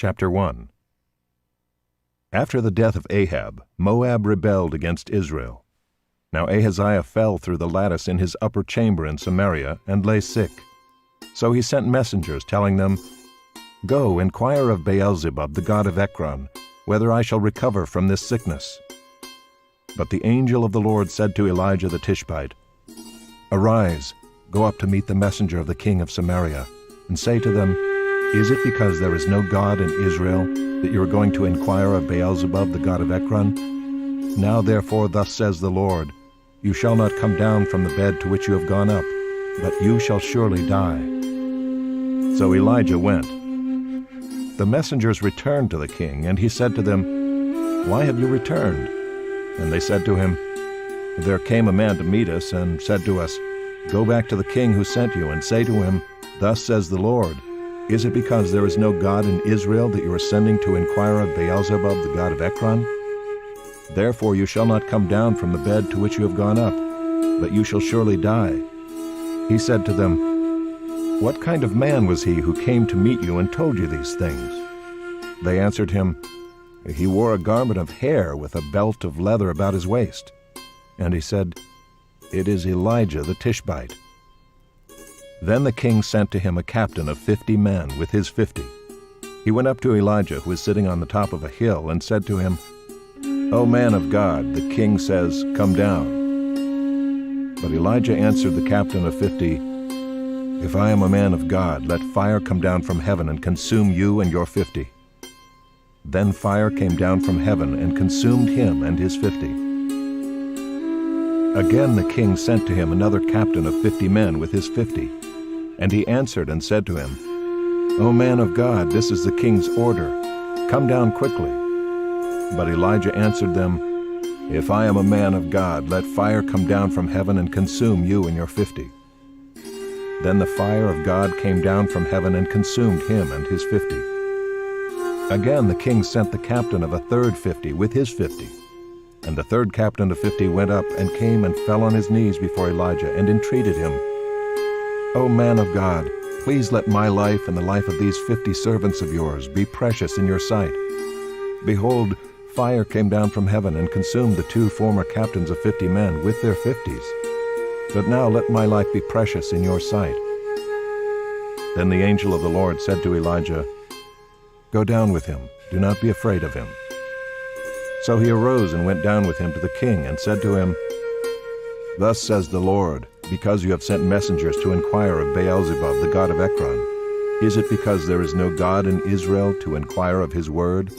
Chapter 1. After the death of Ahab, Moab rebelled against Israel. Now Ahaziah fell through the lattice in his upper chamber in Samaria and lay sick. So he sent messengers telling them, "Go, inquire of Beelzebub, the god of Ekron, whether I shall recover from this sickness." But the angel of the Lord said to Elijah the Tishbite, "Arise, go up to meet the messenger of the king of Samaria, and say to them, Is it because there is no God in Israel that you are going to inquire of Beelzebub, the god of Ekron? Now therefore thus says the Lord, You shall not come down from the bed to which you have gone up, but you shall surely die." So Elijah went. The messengers returned to the king, and he said to them, "Why have you returned?" And they said to him, "There came a man to meet us, and said to us, Go back to the king who sent you, and say to him, Thus says the Lord, Is it because there is no God in Israel that you are sending to inquire of Beelzebub, the god of Ekron? Therefore you shall not come down from the bed to which you have gone up, but you shall surely die." He said to them, "What kind of man was he who came to meet you and told you these things?" They answered him, "He wore a garment of hair with a belt of leather about his waist." And he said, "It is Elijah the Tishbite." Then the king sent to him a captain of 50 men with his 50. He went up to Elijah, who was sitting on the top of a hill, and said to him, "O man of God, the king says, Come down." But Elijah answered the captain of 50, "If I am a man of God, let fire come down from heaven and consume you and your 50. Then fire came down from heaven and consumed him and his 50. Again the king sent to him another captain of 50 men with his 50. And he answered and said to him, "O man of God, this is the king's order. Come down quickly." But Elijah answered them, "If I am a man of God, let fire come down from heaven and consume you and your 50. Then the fire of God came down from heaven and consumed him and his 50. Again the king sent the captain of a third 50 with his 50. And the third captain of 50 went up and came and fell on his knees before Elijah and entreated him, "O man of God, please let my life and the life of these 50 servants of yours be precious in your sight. Behold, fire came down from heaven and consumed the 2 former captains of 50 men with their 50s. But now let my life be precious in your sight." Then the angel of the Lord said to Elijah, "Go down with him, do not be afraid of him." So he arose and went down with him to the king and said to him, "Thus says the Lord, because you have sent messengers to inquire of Beelzebub, the god of Ekron, is it because there is no God in Israel to inquire of his word?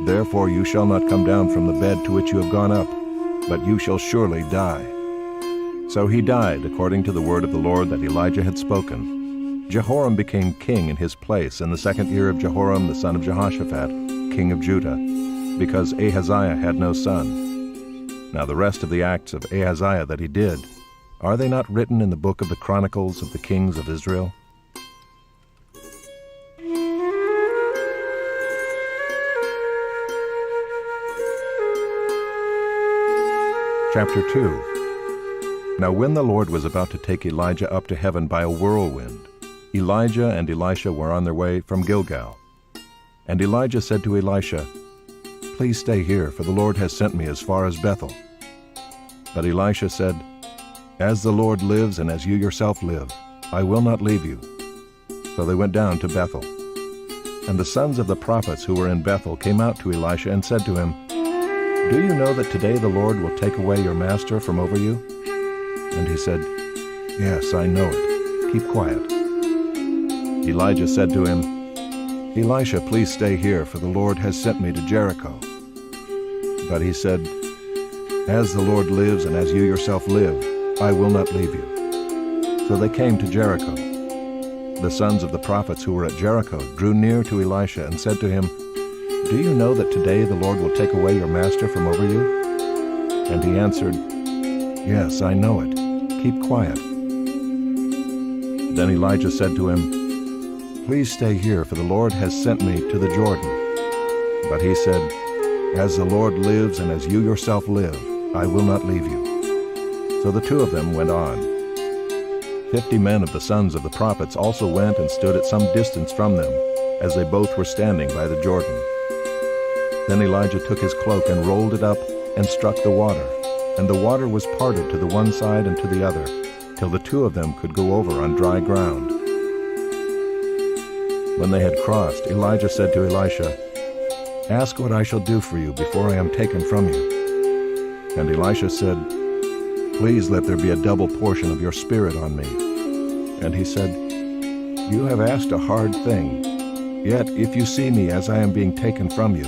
Therefore you shall not come down from the bed to which you have gone up, but you shall surely die." So he died according to the word of the Lord that Elijah had spoken. Jehoram became king in his place in the 2nd year of Jehoram the son of Jehoshaphat, king of Judah, because Ahaziah had no son. Now the rest of the acts of Ahaziah that he did, are they not written in the book of the Chronicles of the kings of Israel? Chapter 2. Now when the Lord was about to take Elijah up to heaven by a whirlwind, Elijah and Elisha were on their way from Gilgal. And Elijah said to Elisha, "Please stay here, for the Lord has sent me as far as Bethel." But Elisha said, "As the Lord lives and as you yourself live, I will not leave you." So they went down to Bethel. And the sons of the prophets who were in Bethel came out to Elisha and said to him, "Do you know that today the Lord will take away your master from over you?" And he said, "Yes, I know it. Keep quiet." Elijah said to him, "Elisha, please stay here, for the Lord has sent me to Jericho." But he said, "As the Lord lives and as you yourself live, I will not leave you." So they came to Jericho. The sons of the prophets who were at Jericho drew near to Elisha and said to him, "Do you know that today the Lord will take away your master from over you?" And he answered, "Yes, I know it. Keep quiet." Then Elijah said to him, "Please stay here, for the Lord has sent me to the Jordan." But he said, "As the Lord lives and as you yourself live, I will not leave you." So the 2 of them went on. 50 men of the sons of the prophets also went and stood at some distance from them, as they both were standing by the Jordan. Then Elijah took his cloak and rolled it up and struck the water, and the water was parted to the one side and to the other, till the two of them could go over on dry ground. When they had crossed, Elijah said to Elisha, "Ask what I shall do for you before I am taken from you." And Elisha said, "Please let there be a double portion of your spirit on me." And he said, "You have asked a hard thing. Yet if you see me as I am being taken from you,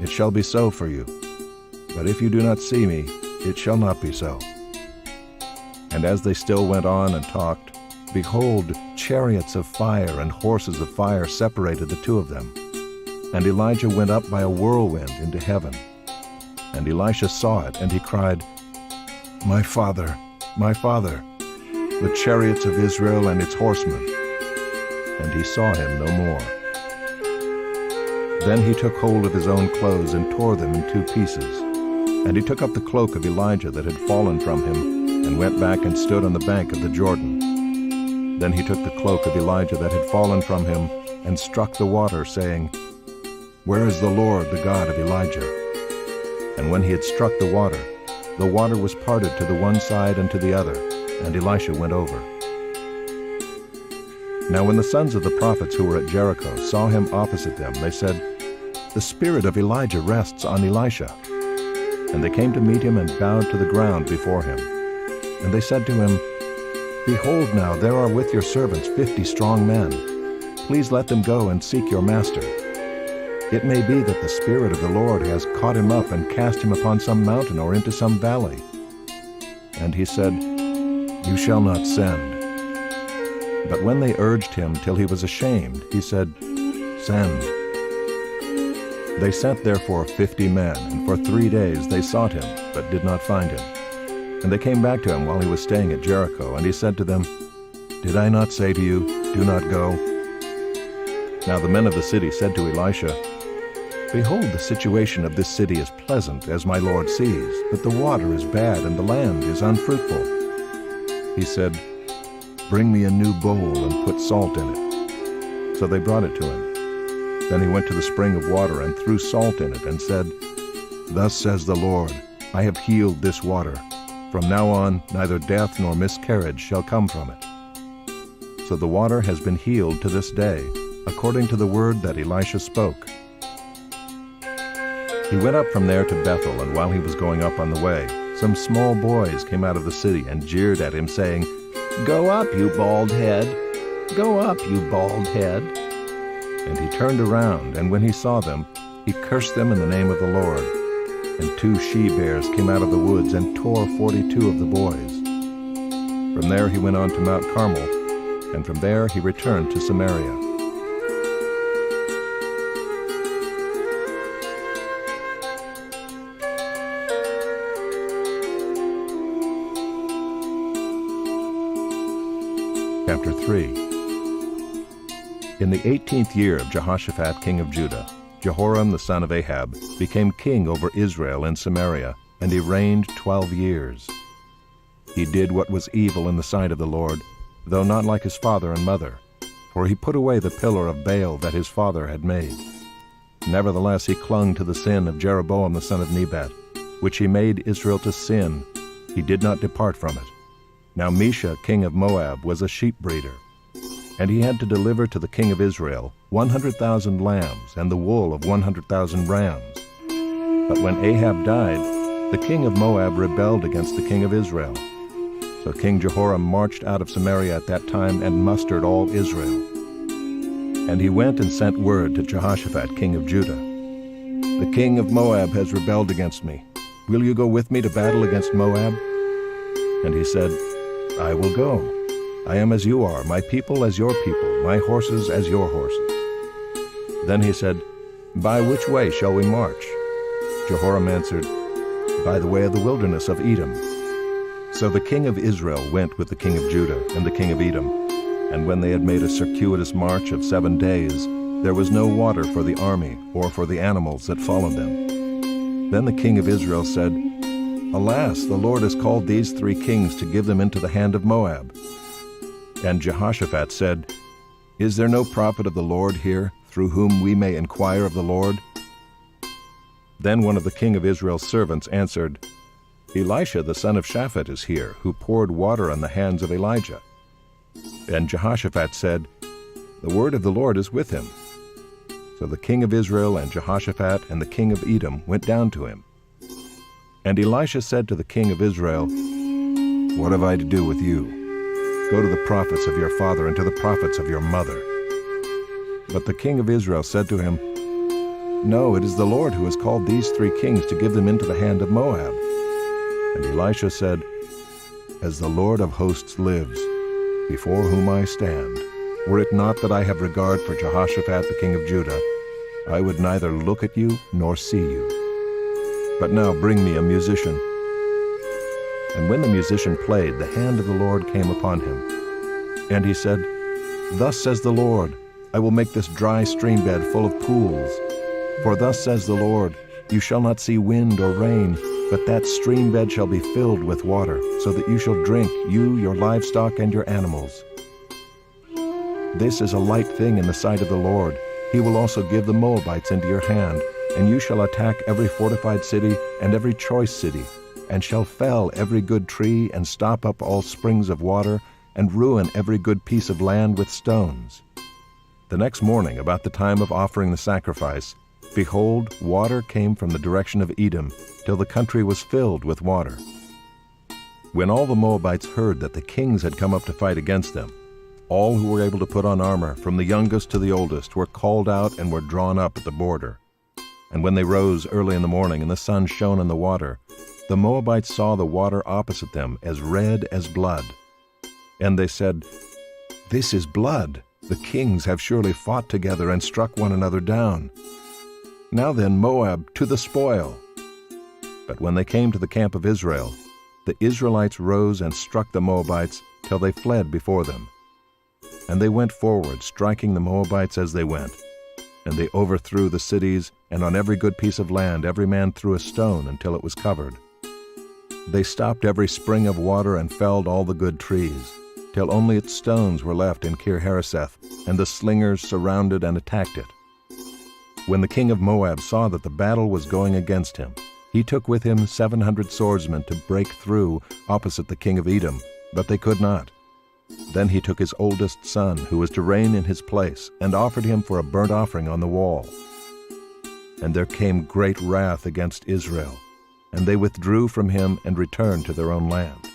it shall be so for you. But if you do not see me, it shall not be so." And as they still went on and talked, behold, chariots of fire and horses of fire separated the two of them. And Elijah went up by a whirlwind into heaven. And Elisha saw it, and he cried, my father, the chariots of Israel and its horsemen." And he saw him no more. Then he took hold of his own clothes and tore them in two pieces. And he took up the cloak of Elijah that had fallen from him, and went back and stood on the bank of the Jordan. Then he took the cloak of Elijah that had fallen from him, and struck the water, saying, "Where is the Lord, the God of Elijah?" And when he had struck the water was parted to the one side and to the other, and Elisha went over. Now when the sons of the prophets who were at Jericho saw him opposite them, they said, "The spirit of Elijah rests on Elisha." And they came to meet him and bowed to the ground before him. And they said to him, "Behold now, there are with your servants 50 strong men. Please let them go and seek your master. It may be that the Spirit of the Lord has caught him up and cast him upon some mountain or into some valley." And he said, "You shall not send." But when they urged him till he was ashamed, he said, "Send." They sent therefore 50 men, and for 3 days they sought him, but did not find him. And they came back to him while he was staying at Jericho, and he said to them, "Did I not say to you, do not go?" Now the men of the city said to Elisha, "Behold, the situation of this city is pleasant, as my lord sees, but the water is bad, and the land is unfruitful." He said, "Bring me a new bowl and put salt in it." So they brought it to him. Then he went to the spring of water and threw salt in it, and said, "Thus says the Lord, I have healed this water. From now on neither death nor miscarriage shall come from it." So the water has been healed to this day, according to the word that Elisha spoke. He went up from there to Bethel, and while he was going up on the way, some small boys came out of the city and jeered at him, saying, "Go up, you bald head! Go up, you bald head!" And he turned around, and when he saw them, he cursed them in the name of the Lord. And 2 she-bears came out of the woods and tore 42 of the boys. From there he went on to Mount Carmel, and from there he returned to Samaria. Chapter 3. In the 18th year of Jehoshaphat king of Judah, Jehoram the son of Ahab became king over Israel and Samaria, and he reigned 12 years. He did what was evil in the sight of the Lord, though not like his father and mother, for he put away the pillar of Baal that his father had made. Nevertheless he clung to the sin of Jeroboam the son of Nebat, which he made Israel to sin. He did not depart from it. Now Mesha king of Moab was a sheep breeder, and he had to deliver to the king of Israel 100,000 lambs and the wool of 100,000 rams. But when Ahab died, the king of Moab rebelled against the king of Israel. So King Jehoram marched out of Samaria at that time and mustered all Israel. And he went and sent word to Jehoshaphat king of Judah, "The king of Moab has rebelled against me. Will you go with me to battle against Moab?" And he said, "I will go. I am as you are, my people as your people, my horses as your horses." Then he said, "By which way shall we march?" Jehoram answered, "By the way of the wilderness of Edom." So the king of Israel went with the king of Judah and the king of Edom, and when they had made a circuitous march of 7 days, there was no water for the army or for the animals that followed them. Then the king of Israel said, "Alas, the Lord has called these 3 kings to give them into the hand of Moab." And Jehoshaphat said, "Is there no prophet of the Lord here, through whom we may inquire of the Lord?" Then one of the king of Israel's servants answered, "Elisha the son of Shaphat is here, who poured water on the hands of Elijah." And Jehoshaphat said, "The word of the Lord is with him." So the king of Israel and Jehoshaphat and the king of Edom went down to him. And Elisha said to the king of Israel, "What have I to do with you? Go to the prophets of your father and to the prophets of your mother." But the king of Israel said to him, "No, it is the Lord who has called these 3 kings to give them into the hand of Moab." And Elisha said, "As the Lord of hosts lives, before whom I stand, were it not that I have regard for Jehoshaphat the king of Judah, I would neither look at you nor see you. But now bring me a musician." And when the musician played, the hand of the Lord came upon him. And he said, "Thus says the Lord, I will make this dry stream bed full of pools. For thus says the Lord, you shall not see wind or rain, but that stream bed shall be filled with water, so that you shall drink, you, your livestock, and your animals. This is a light thing in the sight of the Lord. He will also give the Moabites into your hand, and you shall attack every fortified city and every choice city, and shall fell every good tree, and stop up all springs of water, and ruin every good piece of land with stones." The next morning, about the time of offering the sacrifice, behold, water came from the direction of Edom, till the country was filled with water. When all the Moabites heard that the kings had come up to fight against them, all who were able to put on armor, from the youngest to the oldest, were called out and were drawn up at the border. And when they rose early in the morning and the sun shone on the water, the Moabites saw the water opposite them as red as blood. And they said, "This is blood. The kings have surely fought together and struck one another down. Now then, Moab, to the spoil." But when they came to the camp of Israel, the Israelites rose and struck the Moabites till they fled before them. And they went forward, striking the Moabites as they went. And they overthrew the cities, and on every good piece of land every man threw a stone until it was covered. They stopped every spring of water and felled all the good trees, till only its stones were left in Kir-Hareseth, and the slingers surrounded and attacked it. When the king of Moab saw that the battle was going against him, he took with him 700 swordsmen to break through opposite the king of Edom, but they could not. Then he took his oldest son, who was to reign in his place, and offered him for a burnt offering on the wall. And there came great wrath against Israel, and they withdrew from him and returned to their own land.